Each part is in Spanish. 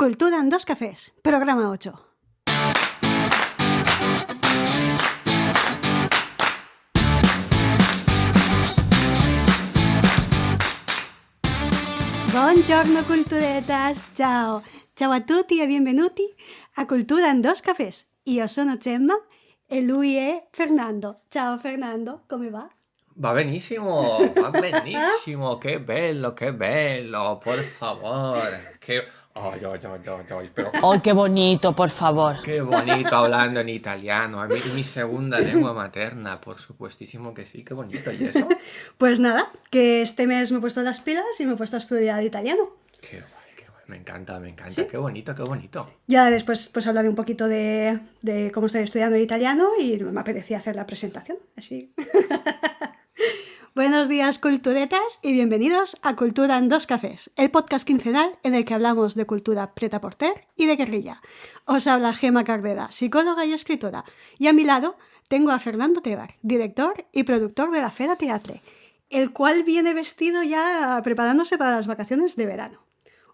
Cultura en dos cafés, programa 8. Buongiorno culturetas, ciao! Ciao a tutti e benvenuti a Cultura in dos cafés. Io sono Gemma e lui è Fernando. Ciao Fernando, come va? Va benissimo, che bello, por favor, pero ¡Oh, qué bonito, por favor! qué bonito hablando en italiano, a mí mi segunda lengua materna, por supuestísimo que sí, qué bonito, ¿y eso? Pues nada, que este mes me he puesto las pilas y me he puesto a estudiar italiano. Qué guay, me encanta, ¿Sí? qué bonito. Ya después pues hablaré un poquito de cómo estoy estudiando italiano y me apetecía hacer la presentación, así. Buenos días, culturetas, y bienvenidos a Cultura en dos cafés, el podcast quincenal en el que hablamos de cultura prêt-à-porter y de guerrilla. Os habla Gemma Cardera, psicóloga y escritora, y a mi lado tengo a Fernando Tebar, director y productor de la Fera Teatre, el cual viene vestido ya preparándose para las vacaciones de verano.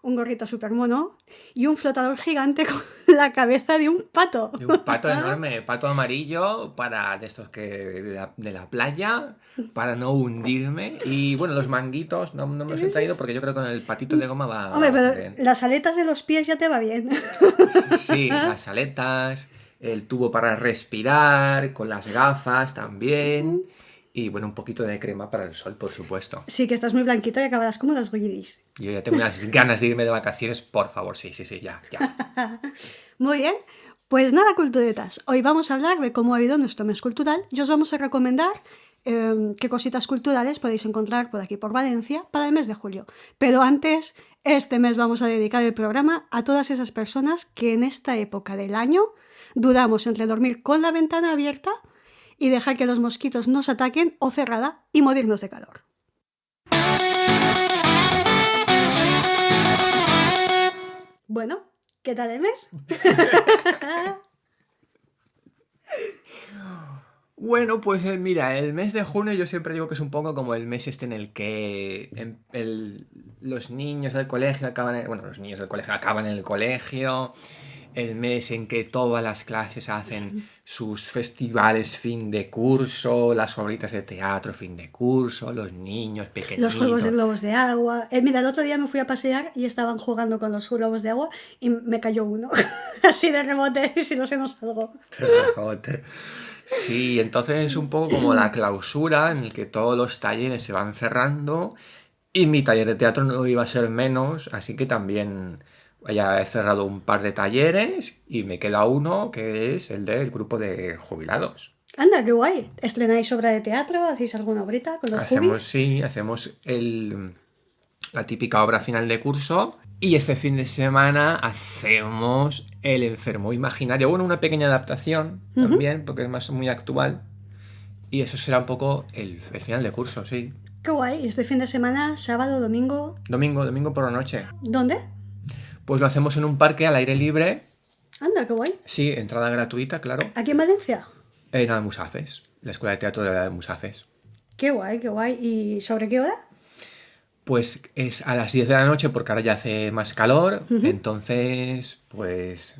Un gorrito súper mono y un flotador gigante con la cabeza de un pato. De un pato enorme, pato amarillo, de estos que de la playa, para no hundirme. Y bueno, los manguitos no me los he traído porque yo creo que con el patito de goma va Hombre, pero bien. las aletas de los pies ya te va bien. Sí, las aletas, el tubo para respirar, con las gafas también. Y bueno, un poquito de crema para el sol, por supuesto. Sí, que estás muy blanquito y acabarás como las guiris. Yo ya tengo unas ganas de irme de vacaciones, por favor, sí, ya. Muy bien, pues nada, culturetas. Hoy vamos a hablar de cómo ha ido nuestro mes cultural y os vamos a recomendar qué cositas culturales podéis encontrar por aquí, por Valencia, para el mes de julio. Pero antes, este mes vamos a dedicar el programa a todas esas personas que en esta época del año dudamos entre dormir con la ventana abierta y dejar que los mosquitos nos ataquen o cerrada y morirnos de calor. Bueno, ¿qué tal el mes? Bueno, pues mira, el mes de junio yo siempre digo que es un poco como el mes este en el que los niños del colegio acaban en el colegio, el mes en que todas las clases hacen sus festivales fin de curso, las obritas de teatro fin de curso, los niños pequeñitos. Los juegos de globos de agua. Mira, el otro día me fui a pasear y estaban jugando con los globos de agua y me cayó uno. Así de rebote, y si no se nos salgo. Sí, entonces es un poco como la clausura en el que todos los talleres se van cerrando y mi taller de teatro no iba a ser menos, así que también ya he cerrado un par de talleres y me queda uno que es el del grupo de jubilados. Anda, qué guay. ¿Estrenáis obra de teatro? ¿Hacéis alguna obrita con los jubis? Hacemos la típica obra final de curso y este fin de semana hacemos El enfermo imaginario. Bueno, una pequeña adaptación también, porque es muy actual. Y eso será un poco el final de curso, sí. Qué guay. Este fin de semana, sábado, domingo. Domingo por la noche. ¿Dónde? Pues lo hacemos en un parque al aire libre. Anda, qué guay. Sí, entrada gratuita, claro. ¿Aquí en Valencia? En Almusafes, la Escuela de Teatro de Almusafes. Qué guay, qué guay. ¿Y sobre qué hora? Pues es a las 10 de la noche porque ahora ya hace más calor, entonces, pues,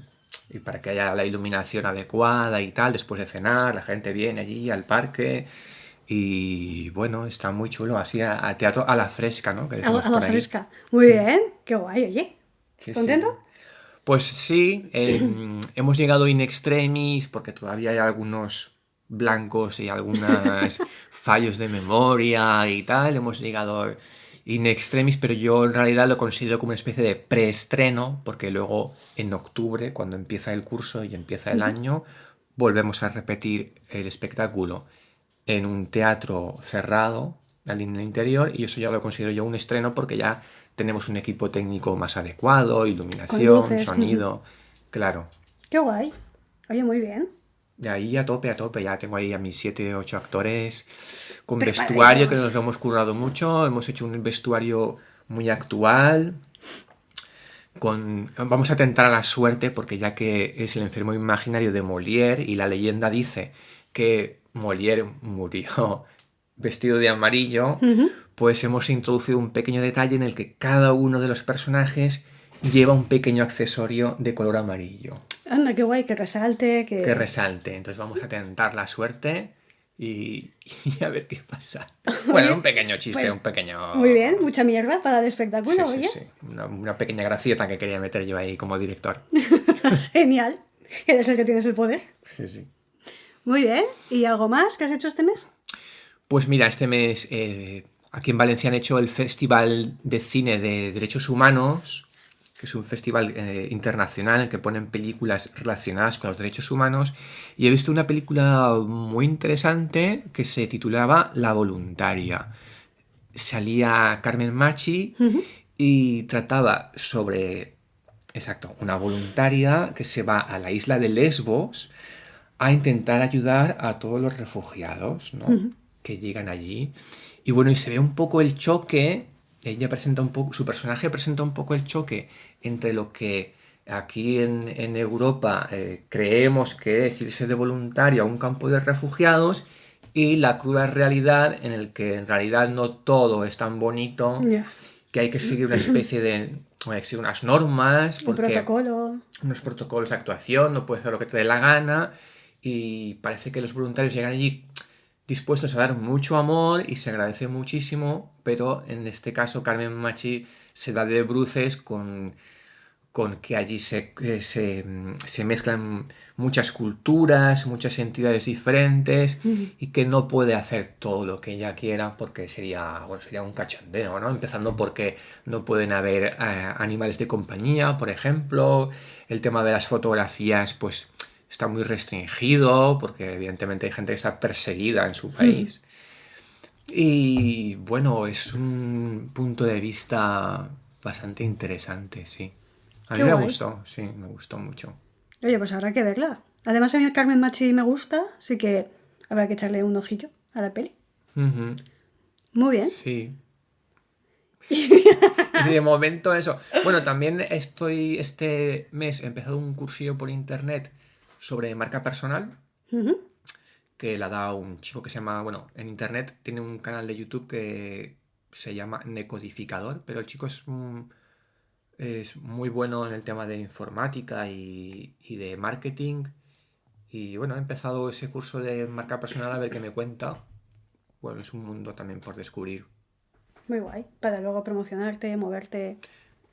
y para que haya la iluminación adecuada y tal, después de cenar, la gente viene allí al parque y, bueno, está muy chulo, así a teatro a la fresca, ¿no? Que decimos A la por ahí. fresca. Muy bien, qué guay, oye. Sí, ¿Contento? sí. Pues sí, hemos llegado in extremis porque todavía hay algunos blancos y algunos fallos de memoria y tal. Hemos llegado in extremis, pero yo en realidad lo considero como una especie de preestreno porque luego en octubre, cuando empieza el curso y empieza el año, volvemos a repetir el espectáculo en un teatro cerrado en el interior y eso ya lo considero yo un estreno porque ya tenemos un equipo técnico más adecuado, iluminación, luces, sonido, claro. Qué guay. Oye, muy bien. De ahí a tope, ya tengo ahí a mis 7, 8 actores con Preparados. vestuario que nos lo hemos currado mucho, hemos hecho un vestuario muy actual. Vamos a tentar a la suerte porque ya que es el enfermo imaginario de Molière y la leyenda dice que Molière murió vestido de amarillo, pues hemos introducido un pequeño detalle en el que cada uno de los personajes lleva un pequeño accesorio de color amarillo. Anda, qué guay, que resalte, Que resalte. Entonces vamos a tentar la suerte y a ver qué pasa. Bueno, un pequeño chiste, pues, un pequeño... Muy bien, mucha mierda para el Sí, espectáculo, sí, oye. sí. Una pequeña gracieta que quería meter yo ahí como director. Genial. Eres el que tienes el poder. Sí, sí. Muy bien. ¿Y algo más que has hecho este mes? Pues mira, este mes aquí en Valencia han hecho el Festival de Cine de Derechos Humanos, que es un festival internacional en el que ponen películas relacionadas con los derechos humanos, y he visto una película muy interesante que se titulaba La Voluntaria. Salía Carmen Machi y trataba sobre, exacto, una voluntaria que se va a la isla de Lesbos a intentar ayudar a todos los refugiados, ¿no? Que llegan allí. Y bueno, y se ve un poco el choque, ella presenta un poco, su personaje presenta un poco el choque entre lo que aquí en Europa creemos que es irse de voluntario a un campo de refugiados y la cruda realidad en el que en realidad no todo es tan bonito, Ya. que hay que seguir una especie de, hay que seguir unas normas, Un porque protocolo. unos protocolos de actuación, no puedes hacer lo que te dé la gana, y parece que los voluntarios llegan allí dispuestos a dar mucho amor y se agradece muchísimo, pero en este caso Carmen Machi se da de bruces con que allí se mezclan muchas culturas, muchas entidades diferentes y que no puede hacer todo lo que ella quiera porque sería un cachondeo, ¿no? Empezando porque no pueden haber animales de compañía, por ejemplo, el tema de las fotografías pues está muy restringido porque evidentemente hay gente que está perseguida en su país. Y bueno, es un punto de vista bastante interesante, sí. A Qué mí me guay. gustó, sí, me gustó mucho. Oye, pues habrá que verla. Además, a mí Carmen Machi me gusta, así que habrá que echarle un ojillo a la peli. Ujú, Muy bien. sí. Y de momento eso. Bueno, también este mes he empezado un cursillo por internet sobre marca personal que la da un chico que se llama, bueno, en internet tiene un canal de YouTube que se llama Necodificador, pero el chico es muy bueno en el tema de informática y de marketing. Y bueno, he empezado ese curso de marca personal a ver qué me cuenta. Bueno, es un mundo también por descubrir. Muy guay. Para luego promocionarte, moverte.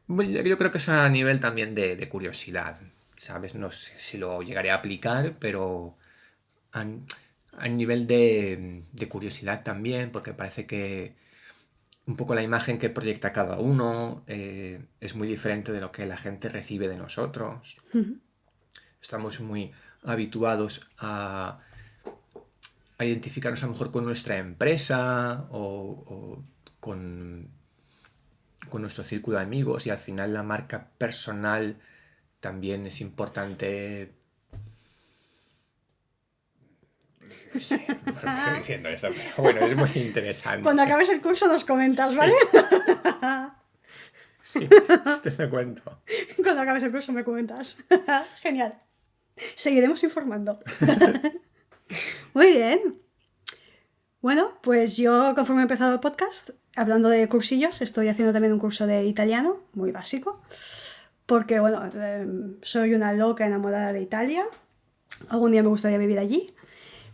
Bueno, yo creo que es a nivel también de curiosidad, ¿sabes? No sé si lo llegaré a aplicar, pero a, a nivel de curiosidad también, porque parece que un poco la imagen que proyecta cada uno es muy diferente de lo que la gente recibe de nosotros. Estamos muy habituados a identificarnos a lo mejor con nuestra empresa o con nuestro círculo de amigos y al final la marca personal también es importante. No sé por qué estoy diciendo esto, pero bueno, es muy interesante. Cuando acabes el curso nos comentas, ¿vale? Sí, te lo cuento. Cuando acabes el curso me comentas. Genial. Seguiremos informando. Muy bien. Bueno, pues yo conforme he empezado el podcast, hablando de cursillos, estoy haciendo también un curso de italiano, muy básico, porque bueno, soy una loca enamorada de Italia, algún día me gustaría vivir allí,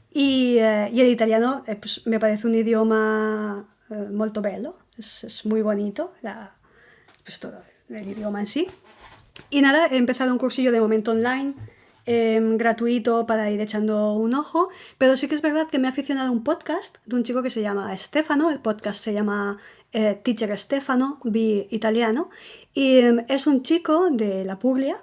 y el italiano pues, me parece un idioma molto bello, es muy bonito, pues todo el idioma en sí. Y nada, he empezado un cursillo de momento online, gratuito para ir echando un ojo, pero sí que es verdad que me he aficionado a un podcast de un chico que se llama Stefano, el podcast se llama Teacher Stefano, bi italiano, y es un chico de la Puglia,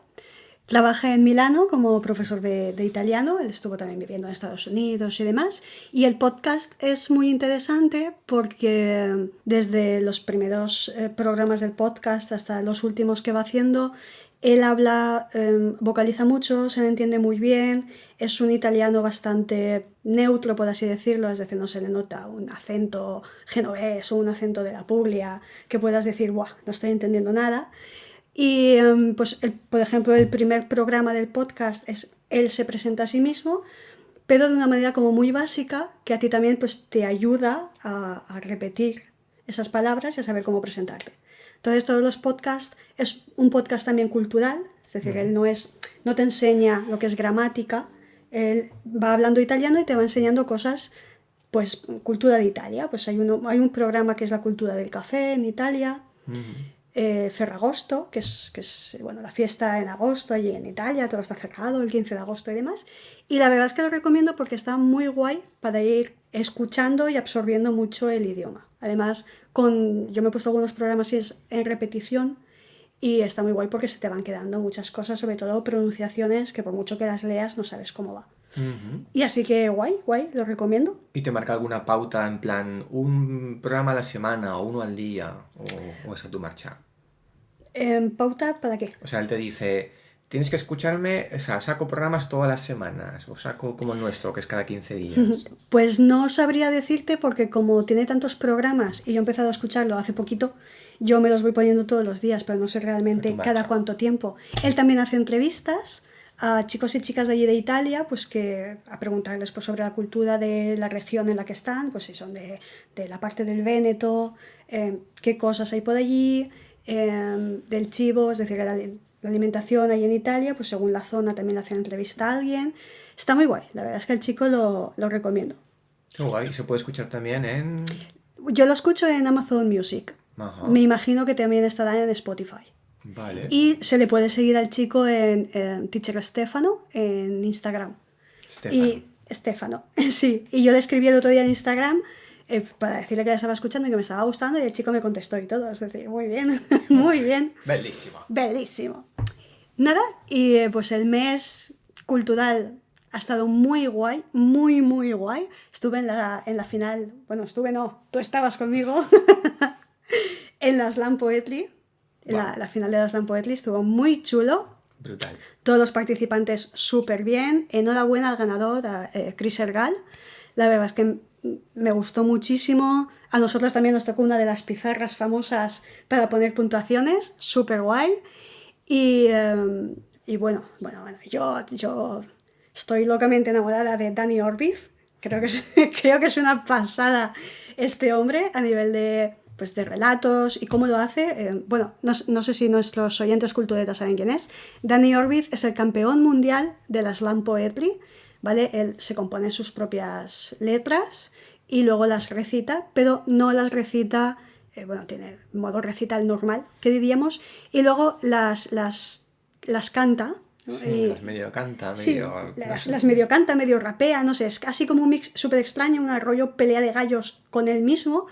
trabaja en Milano como profesor de italiano, él estuvo también viviendo en Estados Unidos y demás, y el podcast es muy interesante porque desde los primeros programas del podcast hasta los últimos que va haciendo, él habla, vocaliza mucho, se le entiende muy bien, es un italiano bastante neutro, por así decirlo, es decir, no se le nota un acento genovés o un acento de la Puglia que puedas decir, ¡buah! No estoy entendiendo nada. Y pues, por ejemplo, el primer programa del podcast es él se presenta a sí mismo, pero de una manera como muy básica que a ti también pues, te ayuda a repetir esas palabras y a saber cómo presentarte. Entonces todos los podcasts es un podcast también cultural, es decir, él no te enseña lo que es gramática, él va hablando italiano y te va enseñando cosas, pues cultura de Italia, pues hay un programa que es la cultura del café en Italia, Ferragosto, que es bueno, la fiesta en agosto allí en Italia, todo está cerrado el 15 de agosto y demás, y la verdad es que lo recomiendo porque está muy guay para ir escuchando y absorbiendo mucho el idioma. Además, yo me he puesto algunos programas en repetición y está muy guay porque se te van quedando muchas cosas, sobre todo pronunciaciones que por mucho que las leas no sabes cómo va. Y así que guay, lo recomiendo. ¿Y te marca alguna pauta en plan un programa a la semana o uno al día o es a tu marcha? ¿Pauta para qué? O sea, él te dice, tienes que escucharme, o sea, saco programas todas las semanas o saco como el nuestro, que es cada 15 días. Pues no sabría decirte porque como tiene tantos programas y yo he empezado a escucharlo hace poquito, yo me los voy poniendo todos los días, pero no sé realmente cada cuánto tiempo. Él también hace entrevistas a chicos y chicas de allí de Italia, pues que a preguntarles pues, sobre la cultura de la región en la que están, pues si son de la parte del Véneto, qué cosas hay por allí, del chivo, es decir, la alimentación ahí en Italia, pues según la zona también le hacen entrevista a alguien. Está muy guay, la verdad es que el chico lo recomiendo. Qué guay, se puede escuchar también en... Yo lo escucho en Amazon Music. Ajá. Me imagino que también estará en Spotify. Vale. Y se le puede seguir al chico en Teacher Stefano en Instagram. Stefano, sí. Y yo le escribí el otro día en Instagram para decirle que la estaba escuchando y que me estaba gustando y el chico me contestó y todo. Es decir, muy bien, muy bien. Bellísimo. Bellísimo. Nada, y pues el mes cultural ha estado muy guay, muy, muy guay. Estuve en la final, bueno, tú estabas conmigo en la Slam Poetry. La final de la Slam Poetry estuvo muy chulo. Brutal. Todos los participantes súper bien. Enhorabuena al ganador, a Chris Ergal. La verdad es que me gustó muchísimo. A nosotros también nos tocó una de las pizarras famosas para poner puntuaciones. Súper guay. Y bueno, yo estoy locamente enamorada de Dani Orbiz. Creo que es una pasada este hombre a nivel de relatos y cómo lo hace. Bueno, no sé si nuestros oyentes culturetas saben quién es. Dani Orbiz es el campeón mundial de la Slam Poetry, ¿vale? Él se compone sus propias letras y luego las recita, pero no las recita, tiene modo recital normal, que diríamos, y luego las canta. ¿no? Sí, las medio canta, medio... Sí, las medio canta, medio rapea, no sé, es casi como un mix súper extraño, un rollo pelea de gallos con él mismo.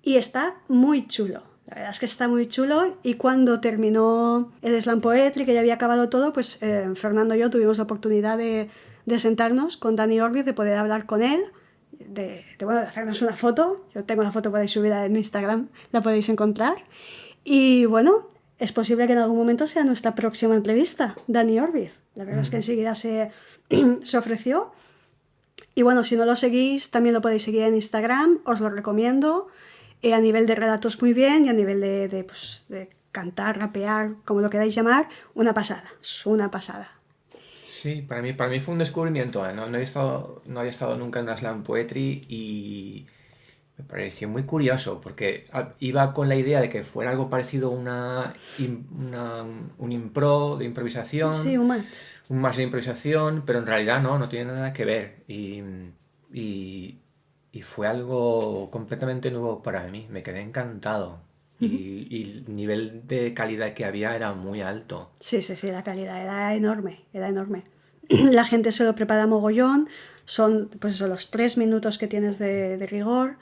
Y está muy chulo, la verdad es que está muy chulo. Y cuando terminó el Slam Poetry, que ya había acabado todo, pues Fernando y yo tuvimos la oportunidad de sentarnos con Dani Orbiz, de poder hablar con él, de hacernos una foto. Yo tengo la foto, podéis subirla en Instagram, la podéis encontrar. Y bueno, es posible que en algún momento sea nuestra próxima entrevista, Dani Orbiz. La verdad es que enseguida se ofreció. Y bueno, si no lo seguís, también lo podéis seguir en Instagram, os lo recomiendo. A nivel de relatos muy bien y a nivel de cantar, rapear, como lo queráis llamar, una pasada, es una pasada. Sí, para mí fue un descubrimiento, ¿eh? No había estado nunca en una Slam Poetry y me pareció muy curioso porque iba con la idea de que fuera algo parecido a un impro de improvisación. Sí, un match. Un match de improvisación, pero en realidad no tiene nada que ver y fue algo completamente nuevo para mí, me quedé encantado. Y el nivel de calidad que había era muy alto. Sí, la calidad era enorme. La gente se lo prepara mogollón, son pues eso, los 3 minutos que tienes de rigor,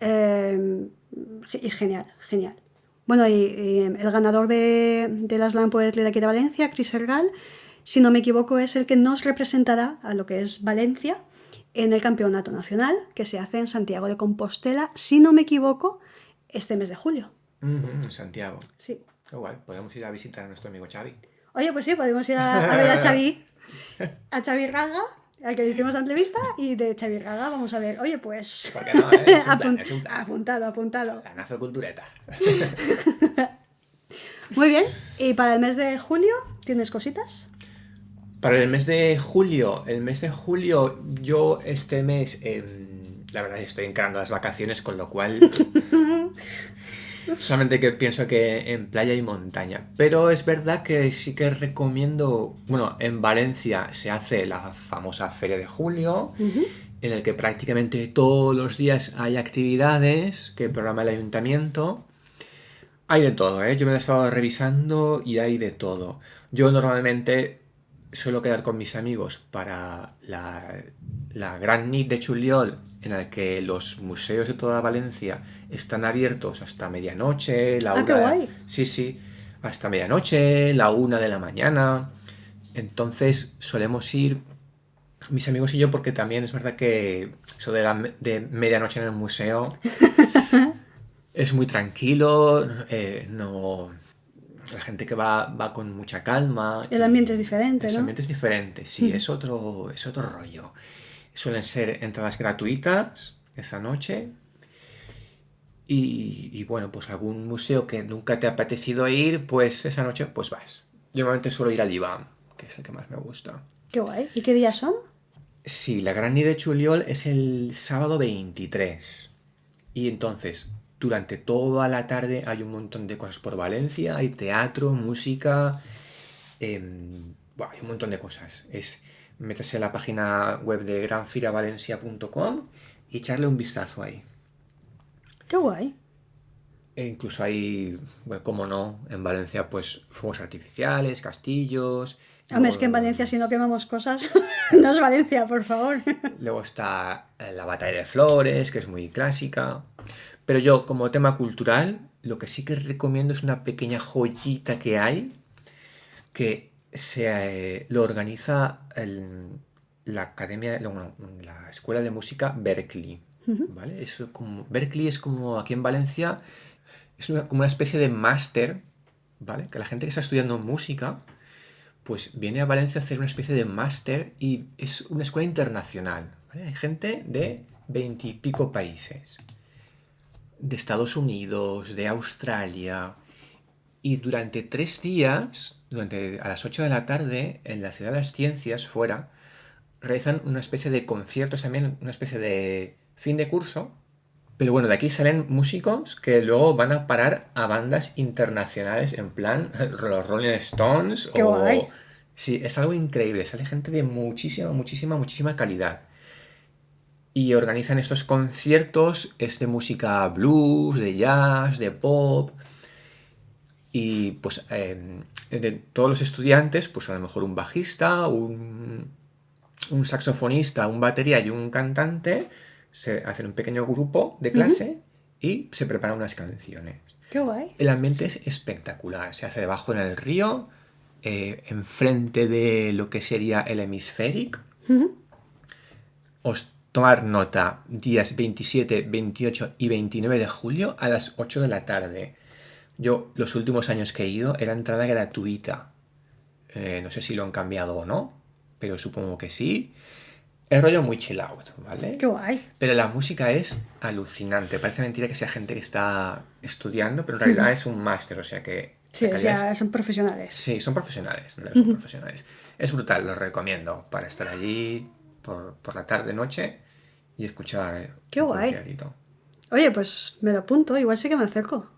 y genial. Bueno, y el ganador de la Slam Poetry de aquí de Valencia, Chris Ergal, si no me equivoco, es el que nos representará a lo que es Valencia en el campeonato nacional que se hace en Santiago de Compostela, si no me equivoco, este mes de julio. En Santiago. Sí. Qué guay, podemos ir a visitar a nuestro amigo Xavi. Oye, pues sí, podemos ir a ver a Xavi Raga, al que le hicimos la entrevista, y de Xavi Raga vamos a ver, oye, pues... ¿Por qué no? Es un plan. Apuntado. Planazo cultureta. Muy bien, y para el mes de julio, ¿tienes cositas? Para el mes de julio, yo este mes, la verdad estoy encarando las vacaciones, con lo cual Solamente que pienso que en playa y montaña. Pero es verdad que sí que recomiendo, bueno, en Valencia se hace la famosa Feria de Julio, en el que prácticamente todos los días hay actividades que programa el ayuntamiento. Hay de todo, ¿eh? Yo me lo he estado revisando y hay de todo. Yo normalmente suelo quedar con mis amigos para la Gran Nit de Juliol, en la que los museos de toda Valencia están abiertos hasta medianoche, la Ah, qué una... guay. Sí, sí, hasta medianoche, la 1 de la mañana. Entonces solemos ir mis amigos y yo porque también es verdad que eso de medianoche en el museo es muy tranquilo, no, la gente que va con mucha calma El ambiente y es diferente, ese ¿no? ambiente es diferente, sí, es otro rollo. Suelen ser entradas gratuitas esa noche y bueno, pues algún museo que nunca te ha apetecido ir, pues esa noche pues vas. Yo normalmente suelo ir al IBAM, que es el que más me gusta. Qué guay. ¿Y qué días son? Sí, la Gran Nit de Juliol es el sábado 23. Y entonces, durante toda la tarde hay un montón de cosas por Valencia. Hay teatro, música, buah, hay un montón de cosas. Es meterse en la página web de granfiravalencia.com y echarle un vistazo ahí. Qué guay. E incluso hay, bueno, como no, en Valencia, pues fuegos artificiales, castillos. Hombre, es que en Luego, Valencia si no quemamos cosas, no es Valencia, por favor. luego está la batalla de flores, que es muy clásica. Pero yo, como tema cultural, lo que sí que recomiendo es una pequeña joyita que hay, que lo organiza la academia, bueno, la escuela de música Berkeley. ¿Vale? Berkeley es como aquí en Valencia, es como una especie de máster, ¿vale? Que la gente que está estudiando música, pues viene a Valencia a hacer una especie de máster y es una escuela internacional, ¿vale? Hay gente de 20 y pico países, de Estados Unidos, de Australia, y durante 3 días, a las 8 de la tarde, en la Ciudad de las Ciencias, fuera, realizan una especie de conciertos también, una especie de fin de curso. Pero bueno, de aquí salen músicos que luego van a parar a bandas internacionales, en plan los Rolling Stones Qué guay. o... Sí, es algo increíble, sale gente de muchísima, muchísima, muchísima calidad. Y organizan estos conciertos, es de música blues, de jazz, de pop. Y pues de todos los estudiantes, pues a lo mejor un bajista, un saxofonista, un batería y un cantante se hacen un pequeño grupo de clase y se preparan unas canciones. Qué guay. El ambiente es espectacular, se hace debajo en el río, enfrente de lo que sería el hemisférico. Os tomar nota, días 27, 28 y 29 de julio a las 8 de la tarde. Yo, los últimos años que he ido, era entrada gratuita. No sé si lo han cambiado o no, pero supongo que sí. Es rollo muy chill out, ¿vale? Qué guay. Pero la música es alucinante. Parece mentira que sea gente que está estudiando, pero en realidad es un máster, o sea que... Sí, sacarías- ya son profesionales. Sí, son profesionales, ¿no? Son profesionales. Es brutal, lo recomiendo para estar allí por la tarde-noche y escuchar Qué un guay. conciertito. Oye, pues me lo apunto, igual sí que me acerco.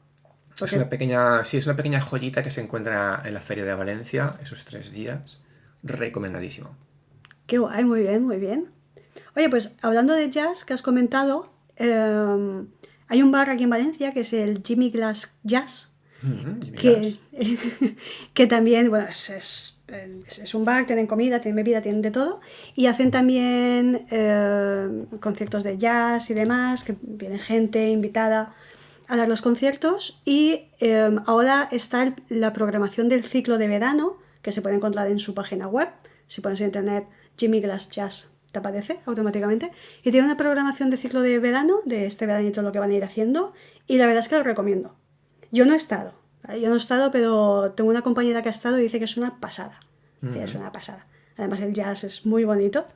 Es una pequeña, sí, es una pequeña joyita que se encuentra en la Feria de Valencia esos 3 días. Recomendadísimo. Qué guay, muy bien, muy bien. Oye, pues hablando de jazz que has comentado, hay un bar aquí en Valencia que es el Jimmy Glass Jazz, Jimmy que, Glass. que también, bueno, es un bar, tienen comida, tienen bebida, tienen de todo, y hacen también conciertos de jazz y demás, que viene gente invitada a dar los conciertos, y ahora está la programación del ciclo de verano, que se puede encontrar en su página web. Si pones en internet Jimmy Glass Jazz, te aparece automáticamente, y tiene una programación de ciclo de verano, de este veranito lo que van a ir haciendo, y la verdad es que lo recomiendo. Yo no he estado, ¿vale? Pero tengo una compañera que ha estado y dice que es una pasada. Es una pasada. Además el jazz es muy bonito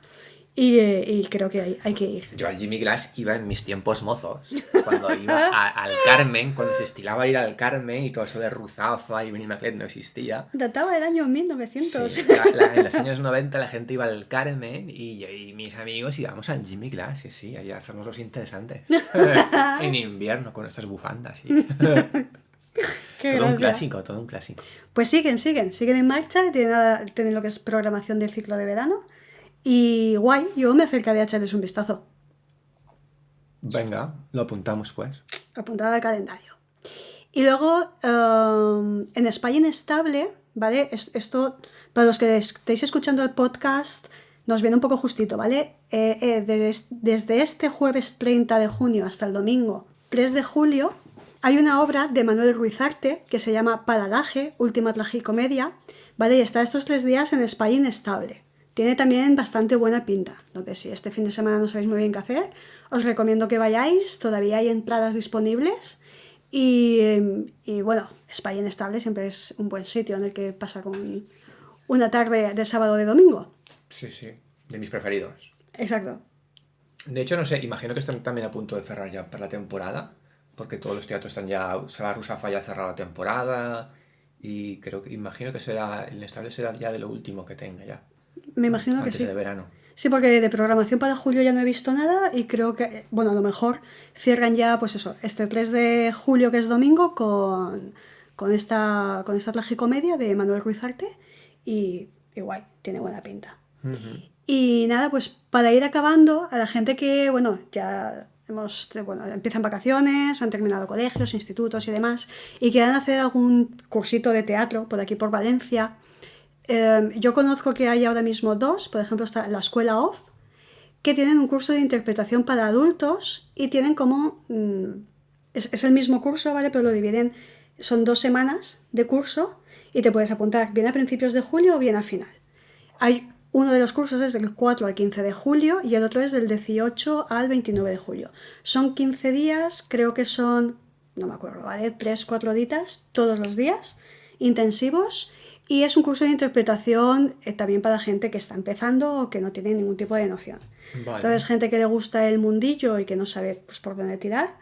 y creo que hay que ir. Yo al Jimmy Glass iba en mis tiempos mozos, cuando iba al Carmen, cuando se estilaba ir al Carmen y todo eso de Ruzafa y Benny Maclet no existía. Databa del año 1900. Sí, en los años 90 la gente iba al Carmen y mis amigos íbamos al Jimmy Glass, sí, ahí a hacernos los interesantes. En invierno con nuestras bufandas. Sí. Qué Todo un gracia. clásico, todo un clásico. Pues siguen en marcha, tienen lo que es programación del ciclo de verano. Y guay, yo me acercaré a echarles un vistazo. Venga, lo apuntamos pues. Apuntada al calendario. Y luego, en España Inestable, ¿vale? Esto, para los que estéis escuchando el podcast, nos viene un poco justito, ¿vale? Desde este jueves 30 de junio hasta el domingo 3 de julio, hay una obra de Manuel Ruizarte que se llama Paralaje, Última Tragicomedia, ¿vale? Y está estos 3 días en España Inestable. Tiene también bastante buena pinta. Entonces, si este fin de semana no sabéis muy bien qué hacer, os recomiendo que vayáis. Todavía hay entradas disponibles. Y bueno, España Inestable siempre es un buen sitio en el que pasar una tarde de sábado o de domingo. Sí, de mis preferidos. Exacto. De hecho, no sé, imagino que están también a punto de cerrar ya para la temporada, porque todos los teatros están ya, Sala Rusafa ya ha cerrado la temporada, y imagino que el Inestable será ya de lo último que tenga ya. Me imagino que Antes sí. de verano. Sí, porque de programación para julio ya no he visto nada y creo que, bueno, a lo mejor cierran ya, pues eso, este 3 de julio que es domingo con esta tragicomedia de Manuel Ruizarte y guay, tiene buena pinta. Y nada, pues para ir acabando, a la gente que, bueno, ya empiezan vacaciones, han terminado colegios, institutos y demás, y quieran hacer algún cursito de teatro por aquí por Valencia. Yo conozco que hay ahora mismo 2, por ejemplo está la Escuela Off, que tienen un curso de interpretación para adultos y tienen como... es el mismo curso, ¿vale? Pero lo dividen, son 2 semanas de curso y te puedes apuntar bien a principios de julio o bien a final. Hay uno de los cursos es del 4 al 15 de julio y el otro es del 18 al 29 de julio. Son 15 días, creo que son, no me acuerdo, ¿vale? 3-4 ditas todos los días, intensivos. Y es un curso de interpretación también para gente que está empezando o que no tiene ningún tipo de noción. Vale. Entonces, gente que le gusta el mundillo y que no sabe pues, por dónde tirar,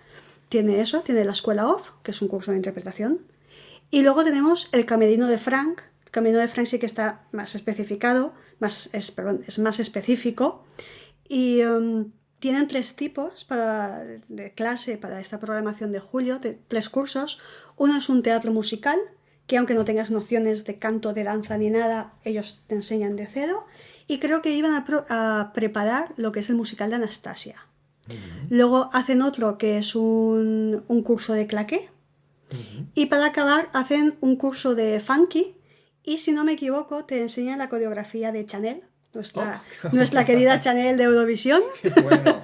tiene la Escuela Off, que es un curso de interpretación. Y luego tenemos el Camerino de Frank. El Camerino de Frank sí que está más especificado, es más específico. Y tienen 3 tipos de clase para esta programación de julio, 3 cursos. Uno es un teatro musical, que aunque no tengas nociones de canto, de danza ni nada, ellos te enseñan de cero. Y creo que iban a preparar lo que es el musical de Anastasia. Luego hacen otro que es un curso de claqué. Y para acabar hacen un curso de funky. Y si no me equivoco, te enseñan la coreografía de Chanel, nuestra querida Chanel de Eurovisión. Qué bueno.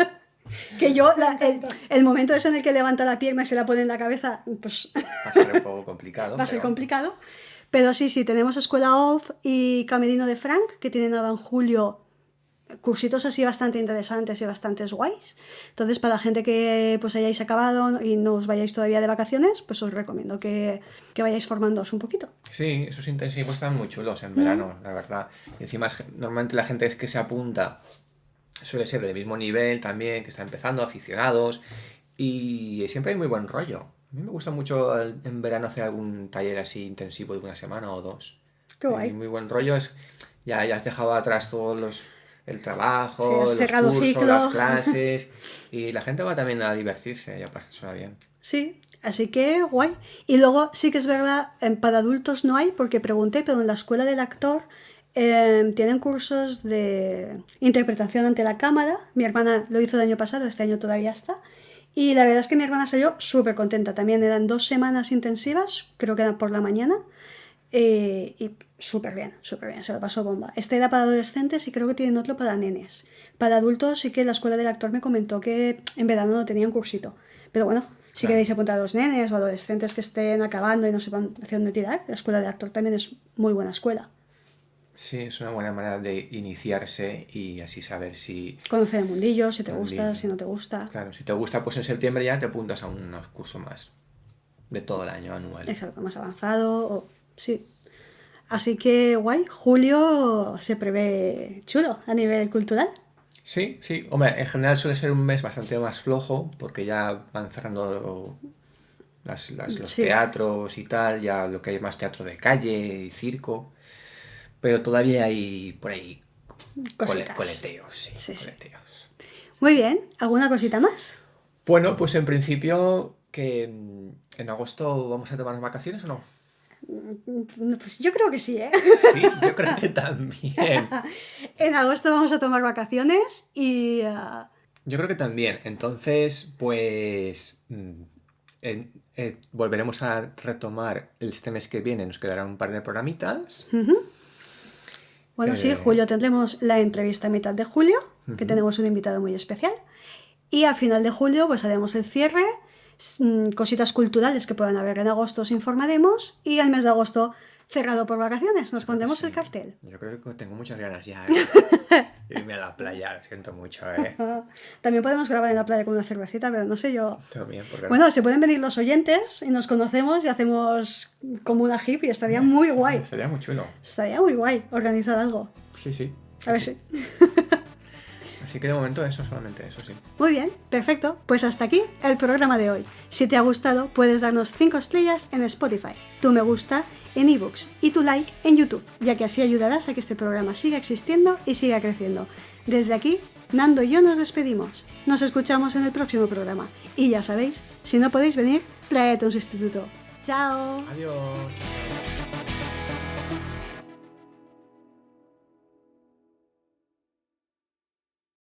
Que yo, el momento ese en el que levanta la pierna y se la pone en la cabeza, pues Va a ser un poco complicado. va a ser complicado. Pero sí, tenemos Escuela Off y Camerino de Frank, que tienen ahora en julio cursitos así bastante interesantes y bastante guays. Entonces, para la gente que pues hayáis acabado y no os vayáis todavía de vacaciones, pues os recomiendo que vayáis formándoos un poquito. Sí, esos intensivos están muy chulos en verano, la verdad. Y encima, normalmente la gente es que se apunta suele ser del mismo nivel también, que está empezando, aficionados, y siempre hay muy buen rollo. A mí me gusta mucho en verano hacer algún taller así intensivo de una semana o 2. Qué guay. Y muy buen rollo es, ya has dejado atrás el trabajo, Sí, has los cerrado cursos, ciclo. las clases, y la gente va también a divertirse y a pasársela bien. Sí, así que guay. Y luego sí que es verdad, para adultos no hay, porque pregunté, pero en la escuela del actor tienen cursos de interpretación ante la cámara. Mi hermana lo hizo el año pasado, este año todavía está. Y la verdad es que mi hermana salió súper contenta. También eran 2 semanas intensivas, creo que eran por la mañana. Y súper bien, se lo pasó bomba. Este era para adolescentes y creo que tienen otro para nenes. Para adultos sí que la escuela del actor me comentó que en verano no tenían cursito. Pero bueno, si queréis apuntar a los nenes o adolescentes que estén acabando y no sepan hacia dónde tirar, la escuela del actor también es muy buena escuela. Sí, es una buena manera de iniciarse y así saber si... Conocer el mundillo, si te gusta, si no te gusta. Claro, si te gusta, pues en septiembre ya te apuntas a unos cursos más de todo el año anual. Exacto, más avanzado, sí. Así que guay, julio se prevé chulo a nivel cultural. Sí, sí. Hombre, en general suele ser un mes bastante más flojo porque ya van cerrando los Sí, teatros y tal, ya lo que hay más teatro de calle y circo, pero todavía hay por ahí cositas. coleteos, sí, Sí, sí. coleteos. Muy bien, ¿alguna cosita más? Bueno, pues en principio que en agosto vamos a tomar vacaciones o no. Pues yo creo que sí, ¿eh? Sí, yo creo que también. En agosto vamos a tomar vacaciones y Yo creo que también. Entonces, pues volveremos a retomar este mes que viene. Nos quedarán un par de programitas. bueno, sí, Eh, julio tendremos la entrevista a mitad de julio, que tenemos un invitado muy especial. Y a final de julio pues haremos el cierre, cositas culturales que puedan haber en agosto os informaremos y el mes de agosto cerrado por vacaciones, nos pondremos el cartel. Yo creo que tengo muchas ganas ya, irme a la playa, lo siento mucho, También podemos grabar en la playa con una cervecita, pero no sé yo. También, porque Bueno, se pueden venir los oyentes y nos conocemos y hacemos como una hippie, estaría muy guay. sería muy chulo. Estaría muy guay organizar algo. Sí, sí. A ver si. Así que de momento eso, solamente eso, sí. Muy bien, perfecto. Pues hasta aquí el programa de hoy. Si te ha gustado, puedes darnos 5 estrellas en Spotify, tu me gusta en ebooks y tu like en YouTube, ya que así ayudarás a que este programa siga existiendo y siga creciendo. Desde aquí, Nando y yo nos despedimos. Nos escuchamos en el próximo programa. Y ya sabéis, si no podéis venir, traed un sustituto. ¡Chao! Adiós. Chao.